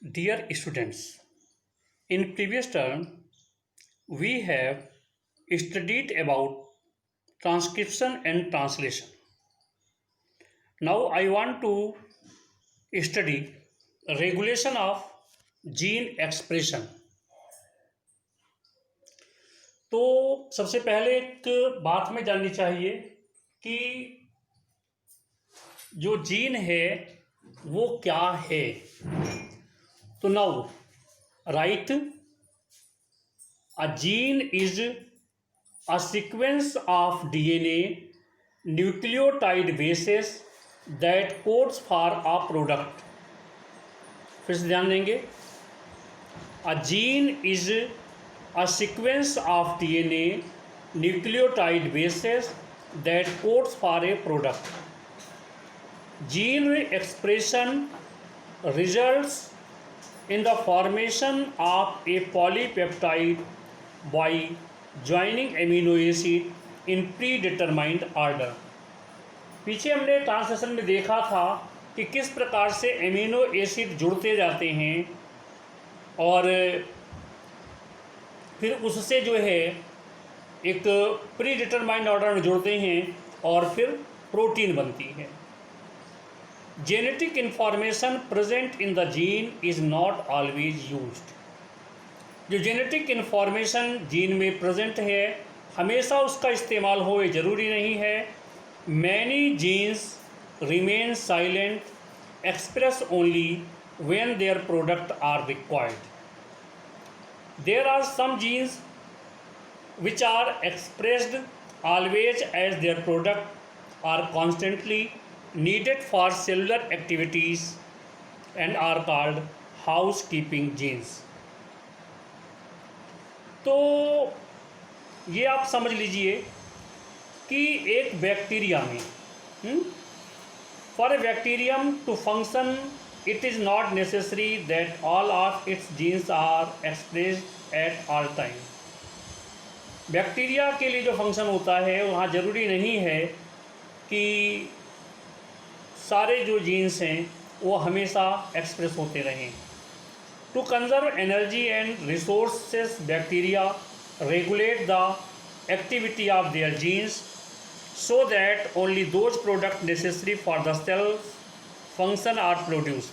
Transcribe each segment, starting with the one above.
Dear students, in previous term we have studied about transcription and translation. Now I want to study regulation of gene expression. तो सबसे पहले एक बात हमें जाननी चाहिए कि जो जीन है वो क्या है। तो now right, a gene is a sequence of DNA nucleotide bases that codes for a product. फिर से ध्यान देंगे। A gene is a sequence of DNA nucleotide bases that codes for a product. Gene expression results in the formation of a polypeptide by joining amino acid in predetermined order. पीछे हमने translation में देखा था कि किस प्रकार से amino acid जुड़ते जाते हैं और फिर उससे जो है एक प्री डिटरमाइंड ऑर्डर में जुड़ते हैं और फिर प्रोटीन बनती है। Genetic information present in the gene is not always used. जो जेनेटिक इन्फॉर्मेशन जीन में प्रेजेंट है हमेशा उसका इस्तेमाल हो ये ज़रूरी नहीं है। Many genes remain silent express only when their product are required. There are some genes which are expressed always as their product are constantly needed for cellular activities and are called housekeeping genes. तो ये आप समझ लीजिए कि एक bacteria में for a bacterium to function it is not necessary that all of its genes are expressed at all time. Bacteria के लिए जो फंक्शन होता है वहाँ ज़रूरी नहीं है कि सारे जो जीन्स हैं वो हमेशा एक्सप्रेस होते रहें। To conserve energy and resources bacteria regulate the activity of their genes so that only those product necessary for the cell function are produce.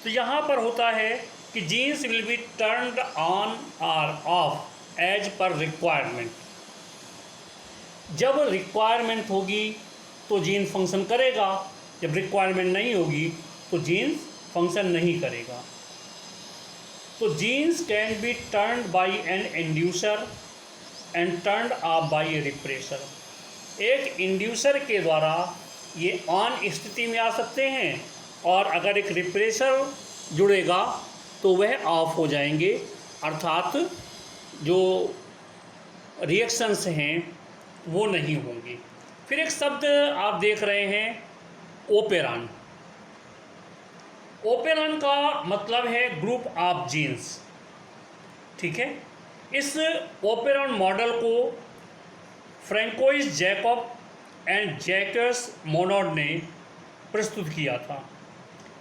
तो यहाँ पर होता है कि genes will be turned on और ऑफ एज पर रिक्वायरमेंट। जब requirement होगी तो जीन फंक्शन करेगा, जब रिक्वायरमेंट नहीं होगी तो जीन्स फंक्शन नहीं करेगा। तो genes can be turned by an inducer and turned off by a repressor. एक इंड्यूसर के द्वारा ये ऑन स्थिति में आ सकते हैं और अगर एक रिप्रेसर जुड़ेगा तो वह ऑफ हो जाएंगे, अर्थात जो रिएक्शंस हैं वो नहीं होंगी। फिर एक शब्द आप देख रहे हैं ओपेरॉन। ओपेरॉन का मतलब है ग्रुप ऑफ जीन्स, ठीक है। इस ओपेरॉन मॉडल को Francois Jacob and Jacques Monod ने प्रस्तुत किया था।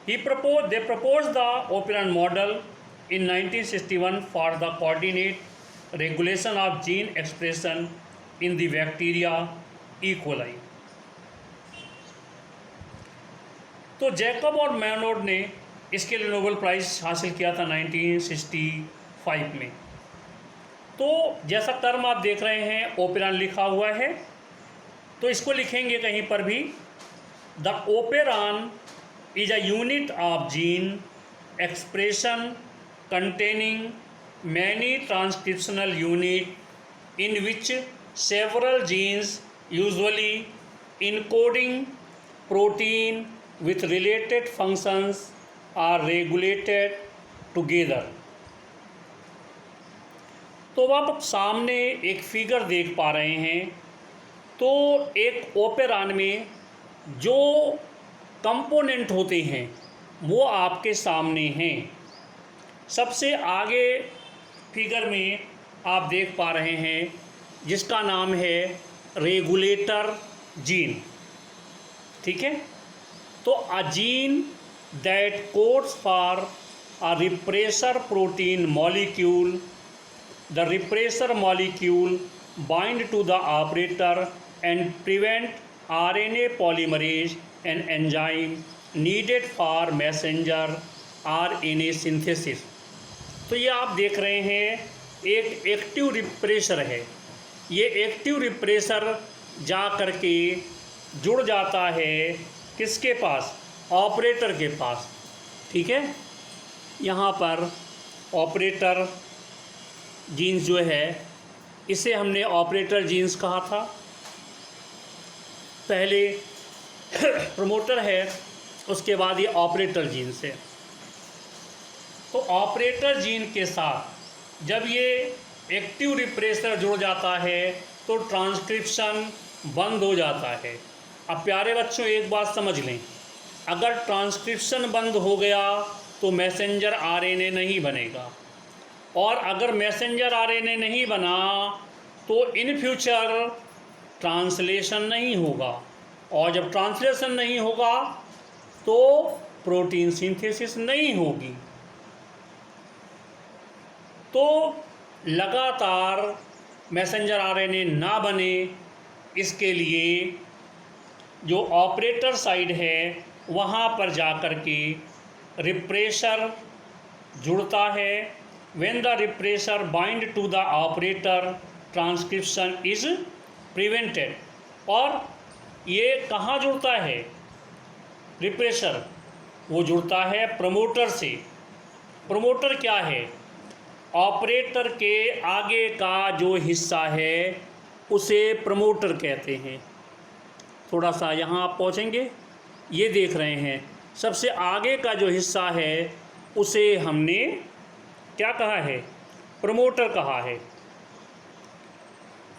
They propose the operon model in 1961 for the coordinate regulation of gene expression in the bacteria E coli. तो जैकब और मोनोड ने इसके लिए नोबेल प्राइज़ हासिल किया था 1965 में। तो जैसा टर्म आप देख रहे हैं ओपेरॉन लिखा हुआ है, तो इसको लिखेंगे कहीं पर भी the operon is a unit of gene expression containing many transcriptional unit in which several genes usually encoding protein with related functions are regulated together। तो आप सामने एक फिगर देख पा रहे हैं। तो एक ओपेरॉन में जो कंपोनेंट होते हैं वो आपके सामने हैं। सबसे आगे फिगर में आप देख पा रहे हैं जिसका नाम है रेगुलेटर जीन, ठीक है। तो a gene that codes for a repressor protein molecule. The repressor molecule bind to the operator and prevent RNA polymerase, an enzyme needed for messenger RNA synthesis. तो ये आप देख रहे हैं एक एक्टिव रिप्रेसर है। ये एक्टिव रिप्रेसर जा कर के जुड़ जाता है किसके पास? ऑपरेटर के पास। ठीक है, यहाँ पर ऑपरेटर जीन्स जो है इसे हमने ऑपरेटर जीन्स कहा था। पहले प्रमोटर है, उसके बाद ये ऑपरेटर जीन्स है। तो ऑपरेटर जीन के साथ जब ये एक्टिव रिप्रेसर जुड़ जाता है तो ट्रांसक्रिप्शन बंद हो जाता है। अब प्यारे बच्चों एक बात समझ लें, अगर ट्रांसक्रिप्शन बंद हो गया तो मैसेंजर आरएनए नहीं बनेगा, और अगर मैसेंजर आरएनए नहीं बना तो इन फ्यूचर ट्रांसलेशन नहीं होगा, और जब ट्रांसलेशन नहीं होगा तो प्रोटीन सिंथेसिस नहीं होगी। तो लगातार मैसेंजर आरएनए ना बने, इसके लिए जो ऑपरेटर साइड है वहाँ पर जाकर के रिप्रेसर जुड़ता है। When the repressor bind to the operator, transcription is prevented. और ये कहाँ जुड़ता है रिप्रेसर? वो जुड़ता है प्रमोटर से। प्रमोटर क्या है? ऑपरेटर के आगे का जो हिस्सा है उसे प्रमोटर कहते हैं। थोड़ा सा यहाँ आप पहुँचेंगे, ये देख रहे हैं सबसे आगे का जो हिस्सा है उसे हमने क्या कहा है? प्रमोटर कहा है।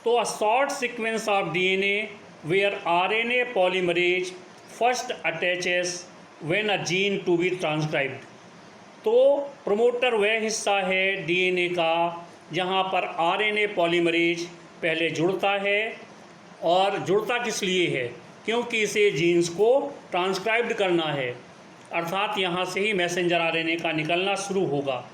तो a short sequence of DNA where RNA polymerase first attaches when a gene to be transcribed. तो प्रमोटर वह हिस्सा है डीएनए का जहाँ पर आरएनए पॉलीमरेज पहले जुड़ता है, और जुड़ता किस लिए है? क्योंकि इसे जीन्स को ट्रांसक्राइब्ड करना है, अर्थात यहाँ से ही मैसेंजर आरएनए का निकलना शुरू होगा।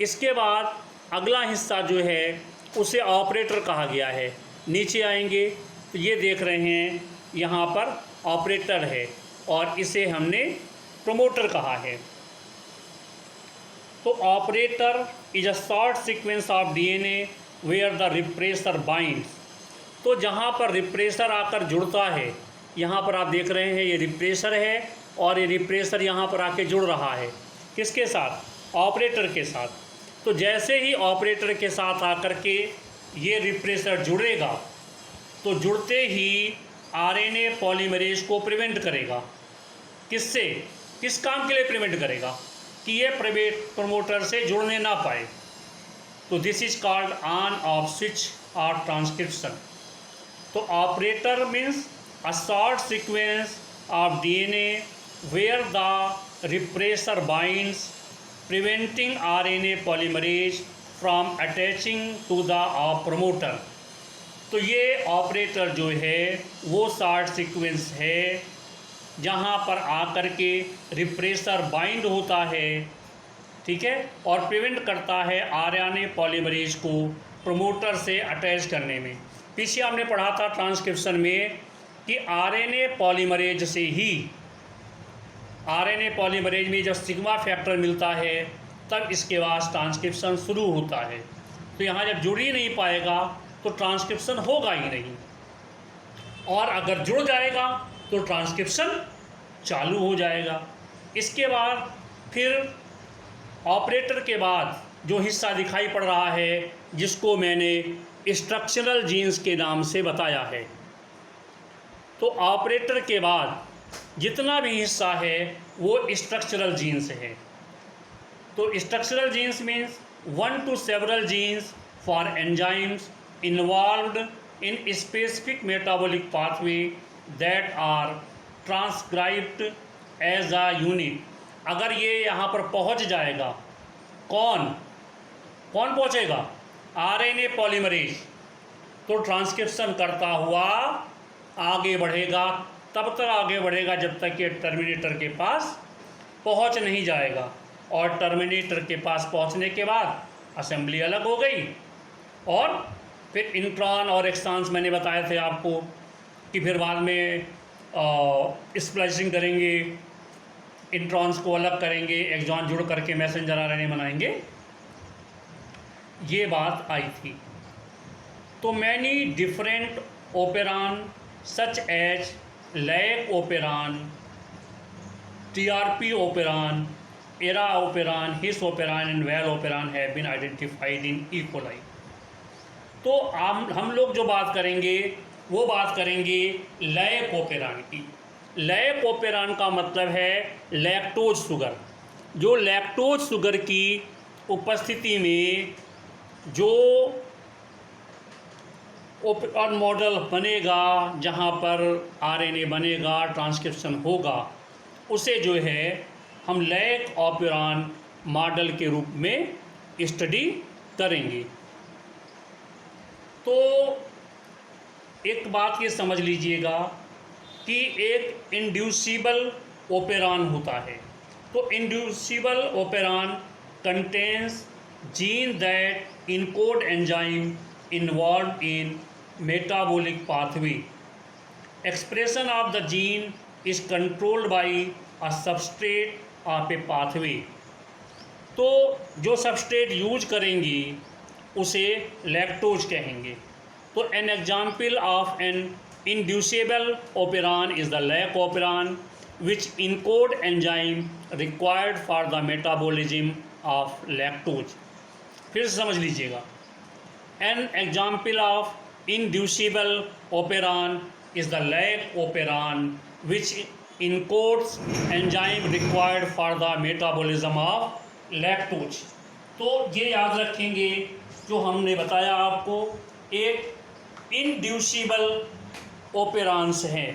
इसके बाद अगला हिस्सा जो है उसे ऑपरेटर कहा गया है। नीचे आएंगे तो ये देख रहे हैं यहाँ पर ऑपरेटर है और इसे हमने प्रमोटर कहा है। तो operator is a short sequence of DNA where the repressor binds. तो जहाँ पर रिप्रेसर आकर जुड़ता है, यहाँ पर आप देख रहे हैं ये रिप्रेसर है और ये रिप्रेसर यहाँ पर आके जुड़ रहा है किसके साथ? ऑपरेटर के साथ। तो जैसे ही ऑपरेटर के साथ आकर के ये रिप्रेसर जुड़ेगा तो जुड़ते ही आरएनए पॉलीमरेज को प्रिवेंट करेगा। किससे? किस काम के लिए प्रिवेंट करेगा? कि ये प्राइवेट प्रमोटर से जुड़ने ना पाए। तो this is called on off switch और ट्रांसक्रिप्शन। तो operator means a short sequence of DNA where the repressor binds preventing RNA polymerase from attaching to the promoter. तो ये ऑपरेटर जो है वो शॉर्ट सीक्वेंस है जहाँ पर आकर के रिप्रेसर बाइंड होता है, ठीक है, और प्रिवेंट करता है आरएनए पॉलीमरेज को प्रमोटर से अटैच करने में। पीछे आपने पढ़ा था ट्रांसक्रिप्शन में कि आरएनए पॉलीमरेज से ही, आरएनए पॉलीमरेज में जब सिग्मा फैक्टर मिलता है तब इसके बाद ट्रांसक्रिप्शन शुरू होता है। तो यहाँ जब जुड़ ही नहीं पाएगा तो ट्रांसक्रिप्शन होगा ही नहीं, और अगर जुड़ जाएगा तो ट्रांसक्रिप्शन चालू हो जाएगा। इसके बाद फिर ऑपरेटर के बाद जो हिस्सा दिखाई पड़ रहा है जिसको मैंने स्ट्रक्चरल जीन्स के नाम से बताया है। तो ऑपरेटर के बाद जितना भी हिस्सा है वो स्ट्रक्चरल जीन्स है। तो structural genes means 1 to several genes for enzymes involved in specific metabolic pathway that are transcribed as a unit। अगर ये यहाँ पर पहुँच जाएगा, कौन पहुँचेगा? RNA polymerase. तो ट्रांसक्रिप्शन करता हुआ आगे बढ़ेगा, तब तक आगे बढ़ेगा जब तक ये टर्मिनेटर के पास पहुंच नहीं जाएगा, और टर्मिनेटर के पास पहुंचने के बाद असेंबली अलग हो गई, और फिर इंट्रॉन और एक्सट्रॉन्स मैंने बताए थे आपको कि फिर बाद में स्प्लाइसिंग करेंगे, इंट्रॉन्स को अलग करेंगे, एक्सॉन जुड़ करके मैसेंजर आरएनए बनाएंगे, ये बात आई थी। तो many different operon such as lac operon, TRP operon, ERA operon, His operon and Val operon have been identified in E. coli। तो हम लोग जो बात करेंगे वो बात करेंगे लैक ओपेरान की। लैक ओपेरान का मतलब है लैक्टोज शुगर। जो लैक्टोज शुगर की उपस्थिति में जो ओपेरान मॉडल बनेगा, जहाँ पर RNA बनेगा, ट्रांसक्रिप्शन होगा, उसे जो है हम लैक ओपेरान मॉडल के रूप में स्टडी करेंगे। तो एक बात ये समझ लीजिएगा कि एक इंड्यूसिबल ओपेरान होता है। तो inducible operon contains gene that encode enzyme involve in metabolic pathway. Expression of the gene is controlled by a substrate of a pathway. तो जो सबस्ट्रेट यूज करेंगी उसे लैक्टोज कहेंगे। तो an example of an inducible operon is the lac operon which encode enzyme required for the metabolism of lactose. फिर से समझ लीजिएगा, an example of inducible operon is the lac operon which encodes enzyme required for the metabolism of lactose। तो ये याद रखेंगे जो हमने बताया आपको, एक इंड्यूसिबल ओपेरांस हैं।